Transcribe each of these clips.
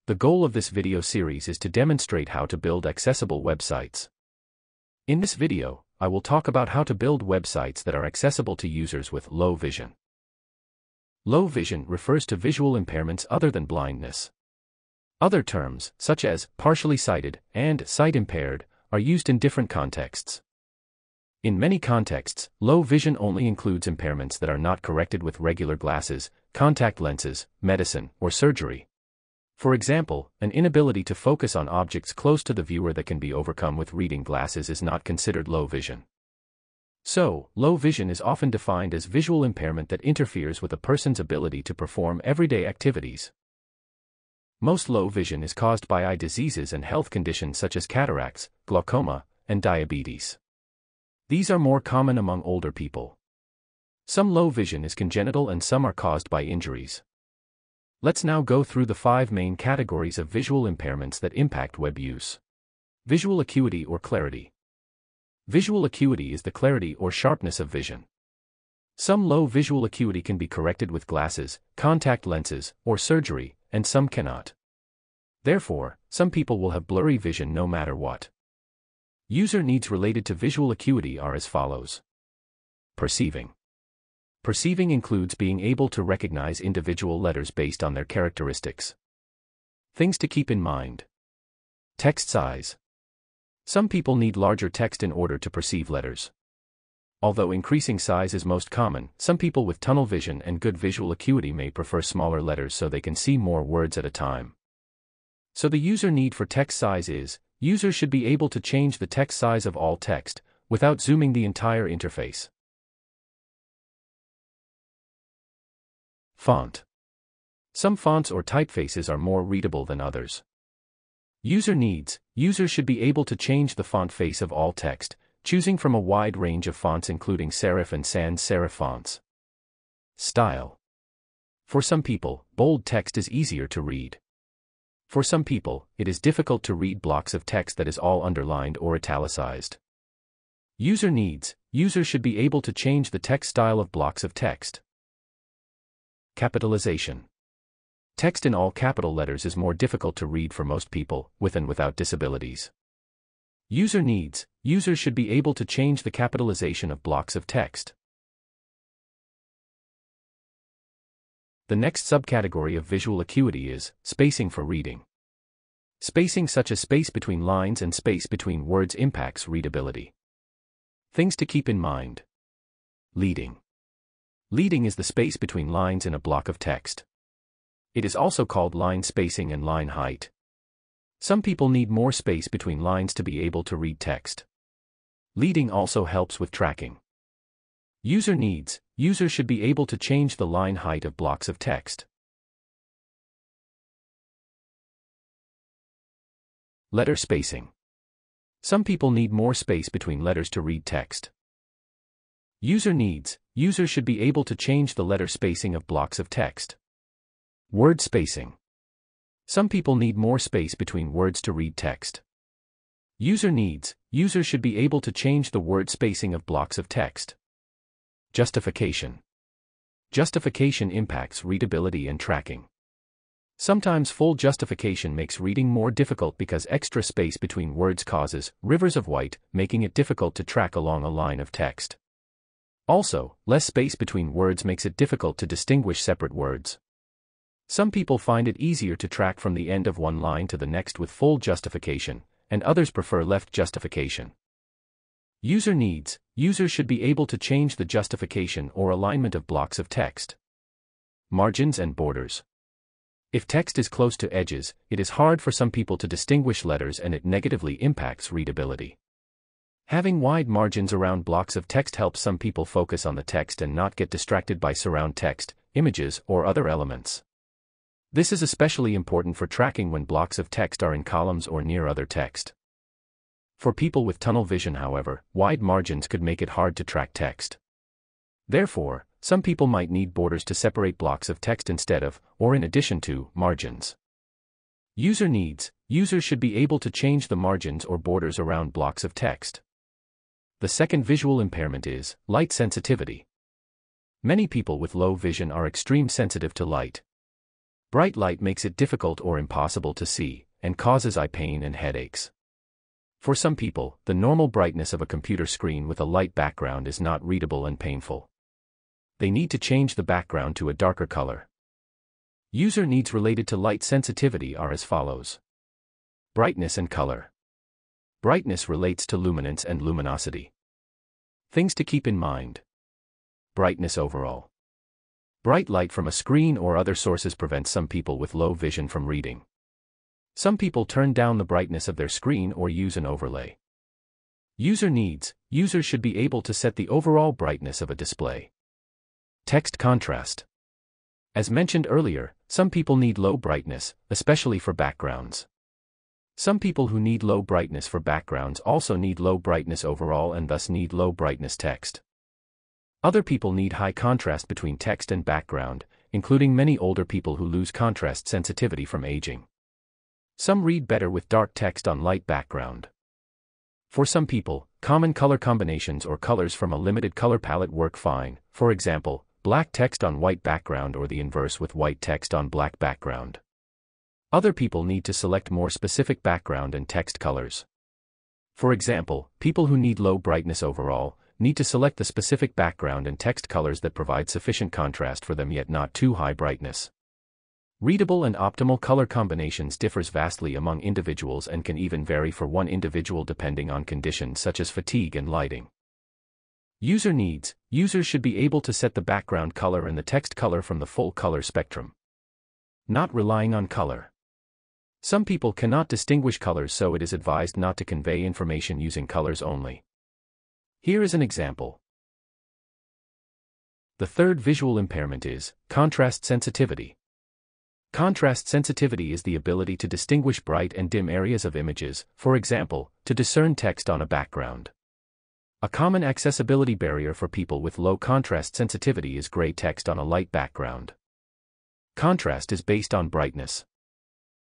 The goal of this video series is to demonstrate how to build accessible websites. In this video, I will talk about how to build websites that are accessible to users with low vision. Low vision refers to visual impairments other than blindness. Other terms, such as partially sighted and sight impaired, are used in different contexts. In many contexts, low vision only includes impairments that are not corrected with regular glasses, contact lenses, medicine, or surgery. For example, an inability to focus on objects close to the viewer that can be overcome with reading glasses is not considered low vision. So, low vision is often defined as visual impairment that interferes with a person's ability to perform everyday activities. Most low vision is caused by eye diseases and health conditions such as cataracts, glaucoma, and diabetes. These are more common among older people. Some low vision is congenital and some are caused by injuries. Let's now go through the 5 main categories of visual impairments that impact web use. Visual acuity or clarity. Visual acuity is the clarity or sharpness of vision. Some low visual acuity can be corrected with glasses, contact lenses, or surgery, and some cannot. Therefore, some people will have blurry vision no matter what. User needs related to visual acuity are as follows. Perceiving. Perceiving includes being able to recognize individual letters based on their characteristics. Things to keep in mind. Text size. Some people need larger text in order to perceive letters. Although increasing size is most common, some people with tunnel vision and good visual acuity may prefer smaller letters so they can see more words at a time. So the user need for text size is, users should be able to change the text size of all text, without zooming the entire interface. Font. Some fonts or typefaces are more readable than others. User needs. Users should be able to change the font face of all text, choosing from a wide range of fonts including serif and sans serif fonts. Style. For some people, bold text is easier to read. For some people, it is difficult to read blocks of text that is all underlined or italicized. User needs. Users should be able to change the text style of blocks of text. Capitalization. Text in all capital letters is more difficult to read for most people, with and without disabilities. User needs. Users should be able to change the capitalization of blocks of text. The next subcategory of visual acuity is spacing for reading. Spacing such as space between lines and space between words impacts readability. Things to keep in mind. Leading. Leading is the space between lines in a block of text. It is also called line spacing and line height. Some people need more space between lines to be able to read text. Leading also helps with tracking. User needs. Users should be able to change the line height of blocks of text. Letter spacing. Some people need more space between letters to read text. User needs. Users should be able to change the letter spacing of blocks of text. Word spacing. Some people need more space between words to read text. User needs. Users should be able to change the word spacing of blocks of text. Justification. Justification impacts readability and tracking. Sometimes full justification makes reading more difficult because extra space between words causes rivers of white, making it difficult to track along a line of text. Also, less space between words makes it difficult to distinguish separate words. Some people find it easier to track from the end of one line to the next with full justification, and others prefer left justification. User needs. Users should be able to change the justification or alignment of blocks of text. Margins and borders. If text is close to edges, it is hard for some people to distinguish letters and it negatively impacts readability. Having wide margins around blocks of text helps some people focus on the text and not get distracted by surround text, images, or other elements. This is especially important for tracking when blocks of text are in columns or near other text. For people with tunnel vision, however, wide margins could make it hard to track text. Therefore, some people might need borders to separate blocks of text instead of, or in addition to, margins. User needs. Users should be able to change the margins or borders around blocks of text. The second visual impairment is light sensitivity. Many people with low vision are extremely sensitive to light. Bright light makes it difficult or impossible to see, and causes eye pain and headaches. For some people, the normal brightness of a computer screen with a light background is not readable and painful. They need to change the background to a darker color. User needs related to light sensitivity are as follows. Brightness and color. Brightness relates to luminance and luminosity. Things to keep in mind. Brightness overall. Bright light from a screen or other sources prevents some people with low vision from reading. Some people turn down the brightness of their screen or use an overlay. User needs. Users should be able to set the overall brightness of a display. Text contrast. As mentioned earlier, some people need low brightness, especially for backgrounds. Some people who need low brightness for backgrounds also need low brightness overall and thus need low brightness text. Other people need high contrast between text and background, including many older people who lose contrast sensitivity from aging. Some read better with dark text on light background. For some people, common color combinations or colors from a limited color palette work fine, for example, black text on white background or the inverse with white text on black background. Other people need to select more specific background and text colors. For example, people who need low brightness overall need to select the specific background and text colors that provide sufficient contrast for them yet not too high brightness. Readable and optimal color combinations differs vastly among individuals and can even vary for one individual depending on conditions such as fatigue and lighting. User needs. Users should be able to set the background color and the text color from the full color spectrum. Not relying on color. Some people cannot distinguish colors, so it is advised not to convey information using colors only. Here is an example. The third visual impairment is contrast sensitivity. Contrast sensitivity is the ability to distinguish bright and dim areas of images, for example, to discern text on a background. A common accessibility barrier for people with low contrast sensitivity is gray text on a light background. Contrast is based on brightness.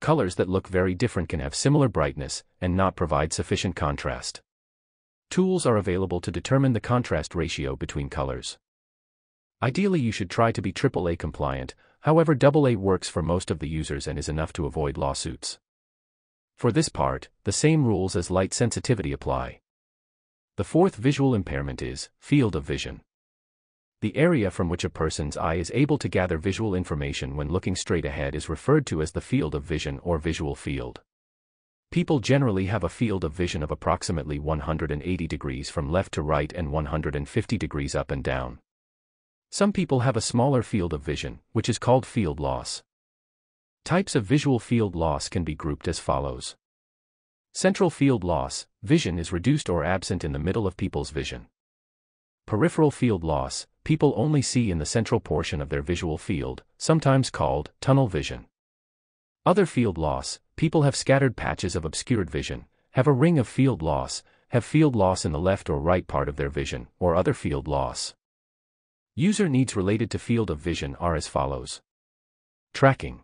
Colors that look very different can have similar brightness and not provide sufficient contrast. Tools are available to determine the contrast ratio between colors. Ideally, you should try to be AAA compliant, however AA works for most of the users and is enough to avoid lawsuits. For this part, the same rules as light sensitivity apply. The fourth visual impairment is field of vision. The area from which a person's eye is able to gather visual information when looking straight ahead is referred to as the field of vision or visual field. People generally have a field of vision of approximately 180 degrees from left to right and 150 degrees up and down. Some people have a smaller field of vision, which is called field loss. Types of visual field loss can be grouped as follows. Central field loss, vision is reduced or absent in the middle of people's vision. Peripheral field loss, people only see in the central portion of their visual field, sometimes called tunnel vision. Other field loss, people have scattered patches of obscured vision, have a ring of field loss, have field loss in the left or right part of their vision, or other field loss. User needs related to field of vision are as follows. Tracking.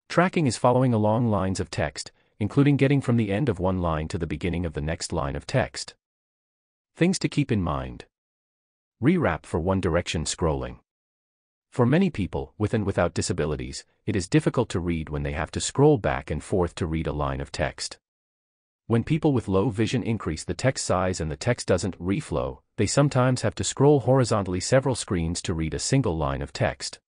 Tracking is following along lines of text, including getting from the end of one line to the beginning of the next line of text. Things to keep in mind. Rewrap for one direction scrolling. For many people, with and without disabilities, it is difficult to read when they have to scroll back and forth to read a line of text. When people with low vision increase the text size and the text doesn't reflow, they sometimes have to scroll horizontally several screens to read a single line of text.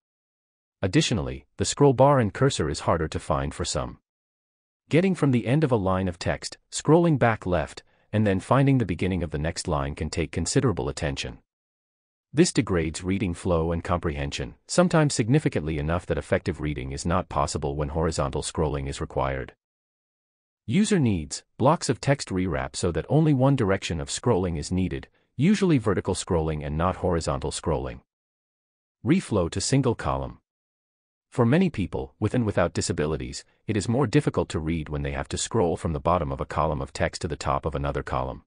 Additionally, the scroll bar and cursor is harder to find for some. Getting from the end of a line of text, scrolling back left, and then finding the beginning of the next line can take considerable attention. This degrades reading flow and comprehension, sometimes significantly enough that effective reading is not possible when horizontal scrolling is required. User needs blocks of text rewrap so that only one direction of scrolling is needed, usually vertical scrolling and not horizontal scrolling. Reflow to single column. For many people, with and without disabilities, it is more difficult to read when they have to scroll from the bottom of a column of text to the top of another column.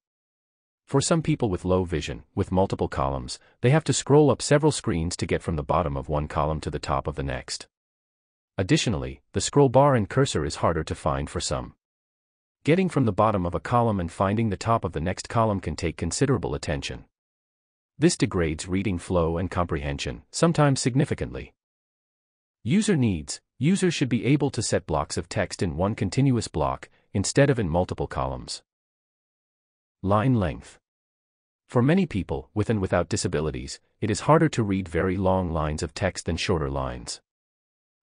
For some people with low vision, with multiple columns, they have to scroll up several screens to get from the bottom of one column to the top of the next. Additionally, the scroll bar and cursor is harder to find for some. Getting from the bottom of a column and finding the top of the next column can take considerable attention. This degrades reading flow and comprehension, sometimes significantly. User needs Users should be able to set blocks of text in one continuous block, instead of in multiple columns. Line length. For many people, with and without disabilities, it is harder to read very long lines of text than shorter lines.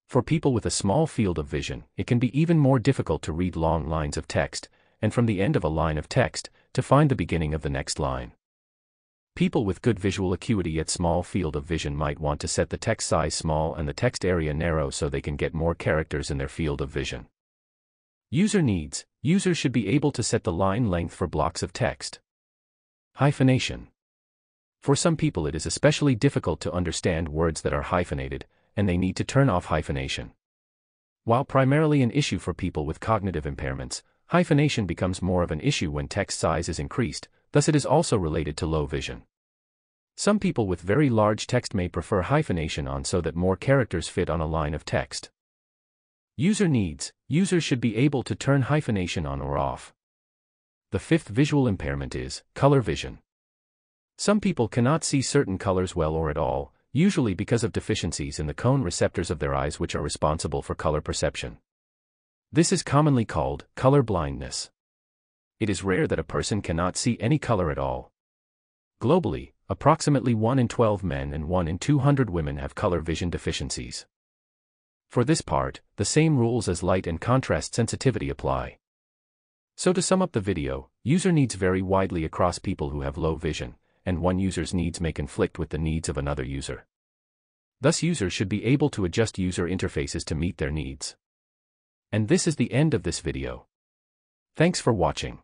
For people with a small field of vision, it can be even more difficult to read long lines of text, and from the end of a line of text, to find the beginning of the next line. People with good visual acuity yet small field of vision might want to set the text size small and the text area narrow so they can get more characters in their field of vision. User needs. Users should be able to set the line length for blocks of text. Hyphenation. For some people it is especially difficult to understand words that are hyphenated, and they need to turn off hyphenation. While primarily an issue for people with cognitive impairments, hyphenation becomes more of an issue when text size is increased, thus it is also related to low vision. Some people with very large text may prefer hyphenation on so that more characters fit on a line of text. User needs. Users should be able to turn hyphenation on or off. The fifth visual impairment is color vision. Some people cannot see certain colors well or at all, usually because of deficiencies in the cone receptors of their eyes which are responsible for color perception. This is commonly called color blindness. It is rare that a person cannot see any color at all. Globally, approximately 1 in 12 men and 1 in 200 women have color vision deficiencies. For this part, the same rules as light and contrast sensitivity apply. So to sum up the video, user needs vary widely across people who have low vision, and one user's needs may conflict with the needs of another user. Thus users should be able to adjust user interfaces to meet their needs. And this is the end of this video. Thanks for watching.